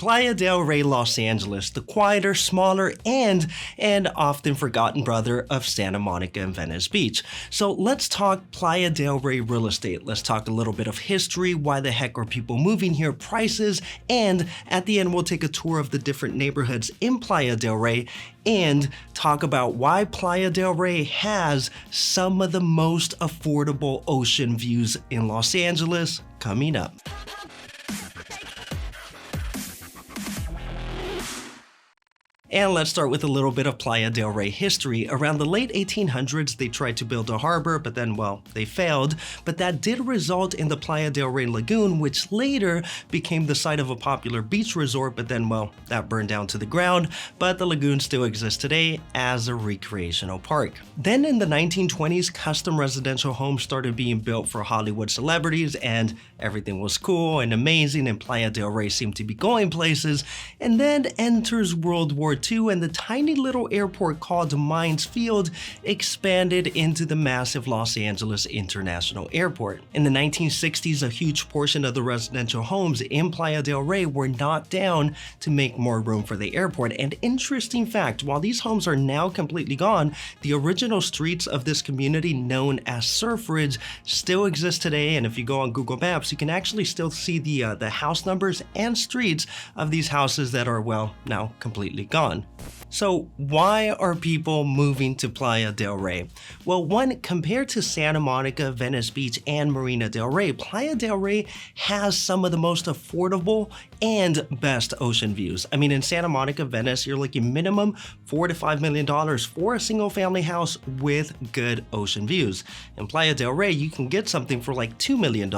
Playa del Rey, Los Angeles, the quieter, smaller, and often forgotten brother of Santa Monica and Venice Beach. So let's talk Playa del Rey real estate. Let's talk a little bit of history, why the heck are people moving here, prices, and at the end we'll take a tour of the different neighborhoods in Playa del Rey and talk about why Playa del Rey has some of the most affordable ocean views in Los Angeles coming up. And let's start with a little bit of Playa del Rey history. Around the late 1800s, they tried to build a harbor, but then, well, they failed. But that did result in the Playa del Rey Lagoon, which later became the site of a popular beach resort, but then, well, that burned down to the ground. But the lagoon still exists today as a recreational park. Then in the 1920s, custom residential homes started being built for Hollywood celebrities, and everything was cool and amazing, and Playa del Rey seemed to be going places. And then enters World War II, and the tiny little airport called Mines Field expanded into the massive Los Angeles International Airport. In the 1960s, a huge portion of the residential homes in Playa del Rey were knocked down to make more room for the airport. And interesting fact, while these homes are now completely gone, the original streets of this community known as Surf Ridge still exist today. And if you go on Google Maps, you can actually still see the house numbers and streets of these houses that are, well, now completely gone. So why are people moving to Playa del Rey? Well, one, compared to Santa Monica, Venice Beach, and Marina del Rey, Playa del Rey has some of the most affordable and best ocean views. I mean, in Santa Monica, Venice, you're looking minimum $4 to $5 million for a single family house with good ocean views. In Playa del Rey, you can get something for like $2 million.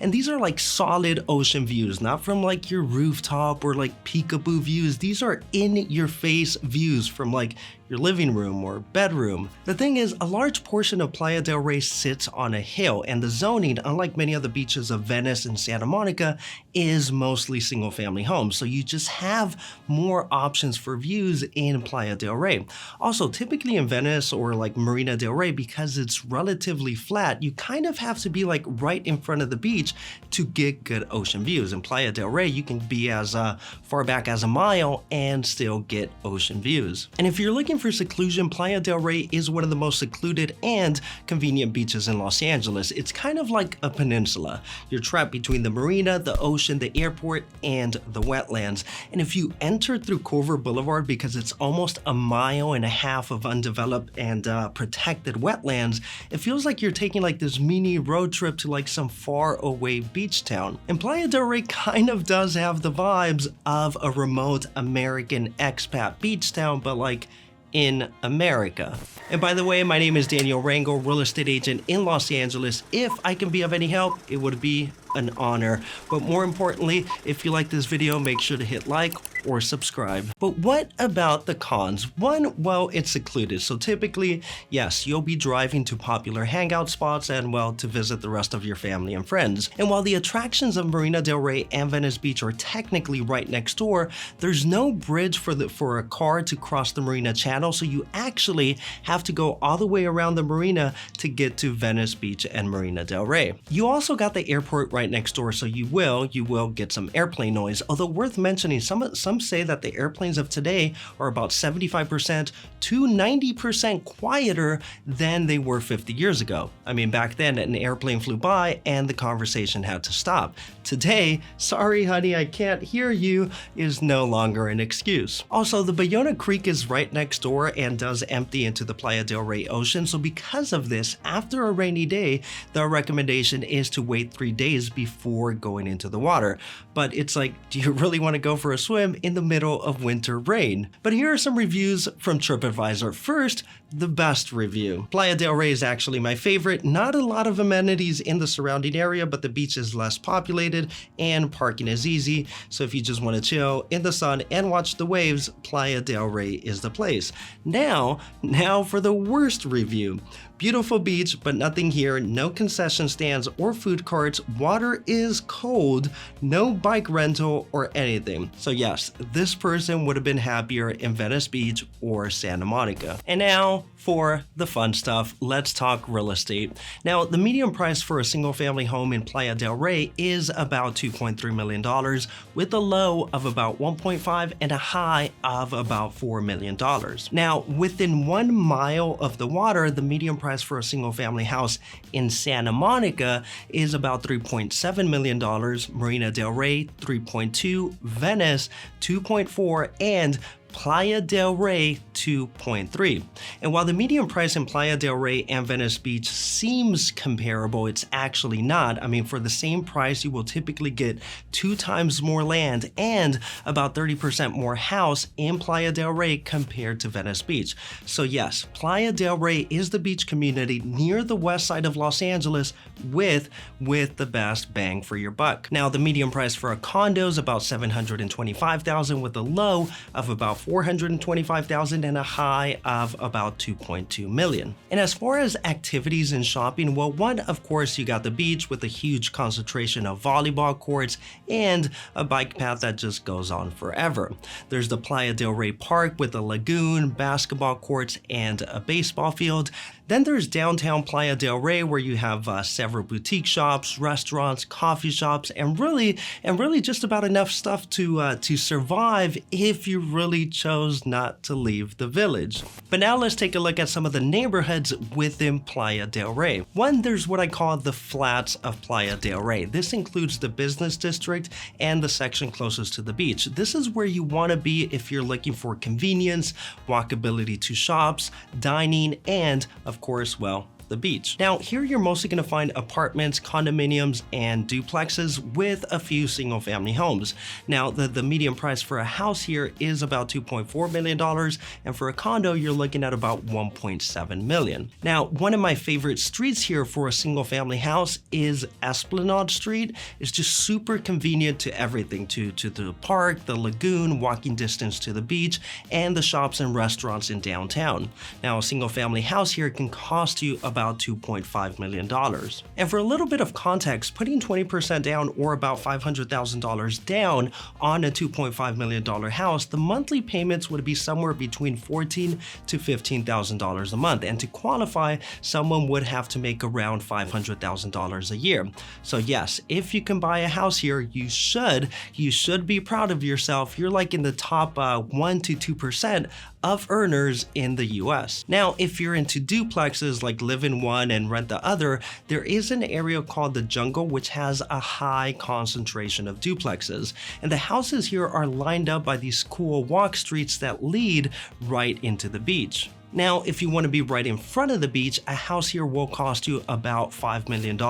And these are like solid ocean views, not from like your rooftop or like peekaboo views. These are in your face views from like your living room or bedroom. The thing is, a large portion of Playa del Rey sits on a hill, and the zoning, unlike many other beaches of Venice and Santa Monica, is mostly single-family homes. So you just have more options for views in Playa del Rey. Also, typically in Venice or like Marina del Rey, because it's relatively flat, you kind of have to be like right in front of the beach to get good ocean views. In Playa del Rey, you can be as far back as a mile and still get ocean views. And if you're looking for seclusion, Playa del Rey is one of the most secluded and convenient beaches in Los Angeles. It's kind of like a peninsula. You're trapped between the marina, the ocean, the airport, and the wetlands. And if you enter through Culver Boulevard, because it's almost a mile and a half of undeveloped and protected wetlands, it feels like you're taking like this mini road trip to like some far away beach town. And Playa del Rey kind of does have the vibes of a remote American expat beach town, but like in America. And by the way, my name is Daniel Rangel, real estate agent in Los Angeles. If I can be of any help, it would be an honor. But more importantly, if you like this video, make sure to hit like or subscribe. But what about the cons? One, well, it's secluded. So typically, yes, you'll be driving to popular hangout spots and, well, to visit the rest of your family and friends. And while the attractions of Marina del Rey and Venice Beach are technically right next door, there's no bridge for a car to cross the Marina Channel. So you actually have to go all the way around the marina to get to Venice Beach and Marina del Rey. You also got the airport right next door, so you will get some airplane noise. Although worth mentioning, some say that the airplanes of today are about 75% to 90% quieter than they were 50 years ago. I mean, back then an airplane flew by and the conversation had to stop. Today, sorry honey, I can't hear you, is no longer an excuse. Also, the Bayona Creek is right next door and does empty into the Playa del Rey Ocean. So because of this, after a rainy day, the recommendation is to wait 3 days before going into the water. But it's like, do you really want to go for a swim in the middle of winter rain? But here are some reviews from TripAdvisor. First, the best review. Playa del Rey is actually my favorite. Not a lot of amenities in the surrounding area, but the beach is less populated and parking is easy. So if you just want to chill in the sun and watch the waves, Playa del Rey is the place. Now for the worst review. Beautiful beach, but nothing here, no concession stands or food carts, water is cold, no bike rental or anything. So yes, this person would have been happier in Venice Beach or Santa Monica. And now for the fun stuff, let's talk real estate. Now, the median price for a single family home in Playa del Rey is about $2.3 million, with a low of about 1.5 and a high of about $4 million. Now, within 1 mile of the water, the median price for a single family house in Santa Monica is about $3.7 million, Marina del Rey 3.2, Venice 2.4, and Playa del Rey 2.3. And while the median price in Playa del Rey and Venice Beach seems comparable, it's actually not. I mean, for the same price, you will typically get 2 times more land and about 30% more house in Playa del Rey compared to Venice Beach. So yes, Playa del Rey is the beach community near the west side of Los Angeles with the best bang for your buck. Now, the median price for a condo is about $725,000 with a low of about $425,000 and a high of about $2.2 million. And as far as activities and shopping, well, one, of course, you got the beach with a huge concentration of volleyball courts and a bike path that just goes on forever. There's the Playa del Rey Park with a lagoon, basketball courts, and a baseball field. Then there's downtown Playa del Rey, where you have several boutique shops, restaurants, coffee shops, and really just about enough stuff to survive if you really chose not to leave the village. But now let's take a look at some of the neighborhoods within Playa del Rey. One, there's what I call the flats of Playa del Rey. This includes the business district and the section closest to the beach. This is where you want to be if you're looking for convenience, walkability to shops, dining, and of course, well, the beach. Now, here you're mostly going to find apartments, condominiums, and duplexes with a few single family homes. Now, the median price for a house here is about $2.4 million, and for a condo, you're looking at about $1.7 million. Now, one of my favorite streets here for a single family house is Esplanade Street. It's just super convenient to everything, to the park, the lagoon, walking distance to the beach, and the shops and restaurants in downtown. Now, a single family house here can cost you about $2.5 million. And for a little bit of context, putting 20% down or about $500,000 down on a $2.5 million house, the monthly payments would be somewhere between $14,000 to $15,000 a month. And to qualify, someone would have to make around $500,000 a year. So yes, if you can buy a house here, you should be proud of yourself. You're like in the top 1 to 2% of earners in the US. Now, if you're into duplexes, like live in one and rent the other, there is an area called the Jungle, which has a high concentration of duplexes. And the houses here are lined up by these cool walk streets that lead right into the beach. Now, if you want to be right in front of the beach, a house here will cost you about $5 million.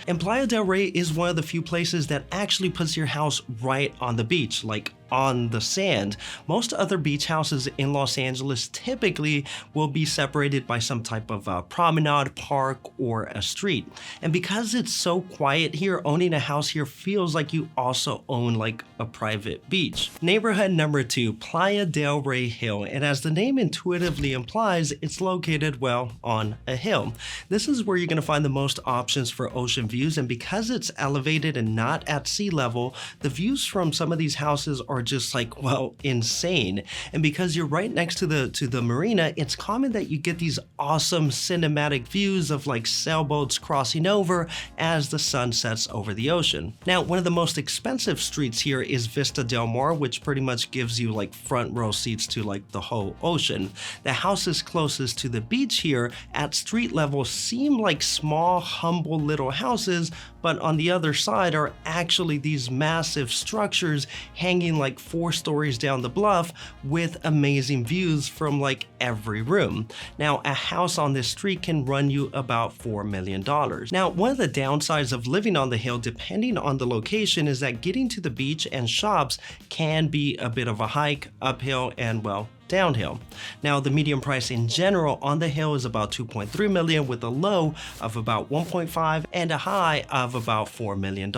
And Playa del Rey is one of the few places that actually puts your house right on the beach, like on the sand. Most other beach houses in Los Angeles typically will be separated by some type of promenade, park, or a street. And because it's so quiet here, owning a house here feels like you also own like a private beach. Neighborhood number 2, Playa del Rey Hill. And as the name intuitively implies, it's located, well, on a hill. This is where you're going to find the most options for ocean views. And because it's elevated and not at sea level, the views from some of these houses are just like, well, insane. And because you're right next to the marina, it's common that you get these awesome cinematic views of like sailboats crossing over as the sun sets over the ocean. Now, one of the most expensive streets here is Vista del Mar, which pretty much gives you like front row seats to like the whole ocean. The houses closest to the beach here at street level seem like small, humble little houses, but on the other side are actually these massive structures hanging like 4 stories down the bluff with amazing views from like every room. Now, a house on this street can run you about $4 million. Now, one of the downsides of living on the hill, depending on the location, is that getting to the beach and shops can be a bit of a hike, uphill, and well, downhill. Now, the median price in general on the hill is about 2.3 million, with a low of about 1.5 and a high of about $4 million.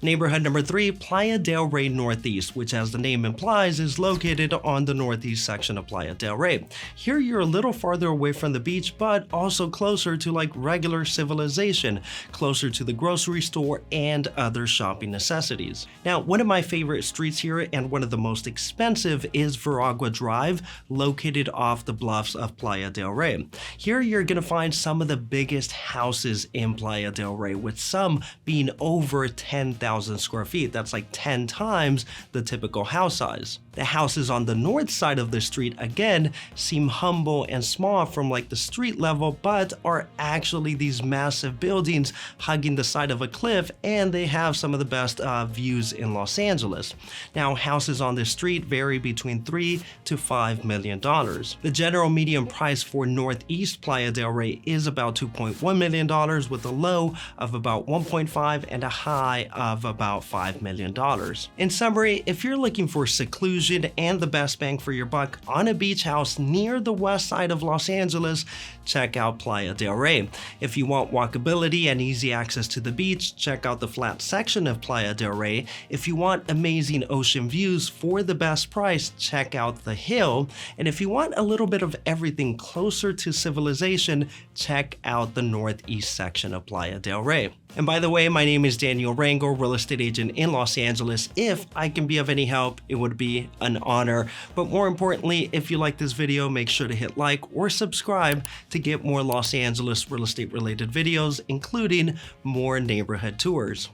Neighborhood number 3, Playa del Rey Northeast, which as the name implies is located on the northeast section of Playa del Rey. Here you're a little farther away from the beach, but also closer to like regular civilization, closer to the grocery store and other shopping necessities. Now, one of my favorite streets here and one of the most expensive is Veragua Drive, located off the bluffs of Playa del Rey. Here you're gonna find some of the biggest houses in Playa del Rey, with some being over 10,000 square feet. That's like 10 times the typical house size. The houses on the north side of the street, again, seem humble and small from like the street level, but are actually these massive buildings hugging the side of a cliff, and they have some of the best views in Los Angeles. Now, houses on this street vary between $3 to $5 million. The general median price for Northeast Playa del Rey is about $2.1 million, with a low of about 1.5 and a high of about $5 million. In summary, if you're looking for seclusion and the best bang for your buck on a beach house near the west side of Los Angeles, check out Playa del Rey. If you want walkability and easy access to the beach, check out the flat section of Playa del Rey. If you want amazing ocean views for the best price, check out the Hill. And if you want a little bit of everything closer to civilization, check out the northeast section of Playa del Rey. And by the way, my name is Daniel Rangel, real estate agent in Los Angeles. If I can be of any help, it would be an honor. But more importantly, if you like this video, make sure to hit like or subscribe to get more Los Angeles real estate related videos, including more neighborhood tours.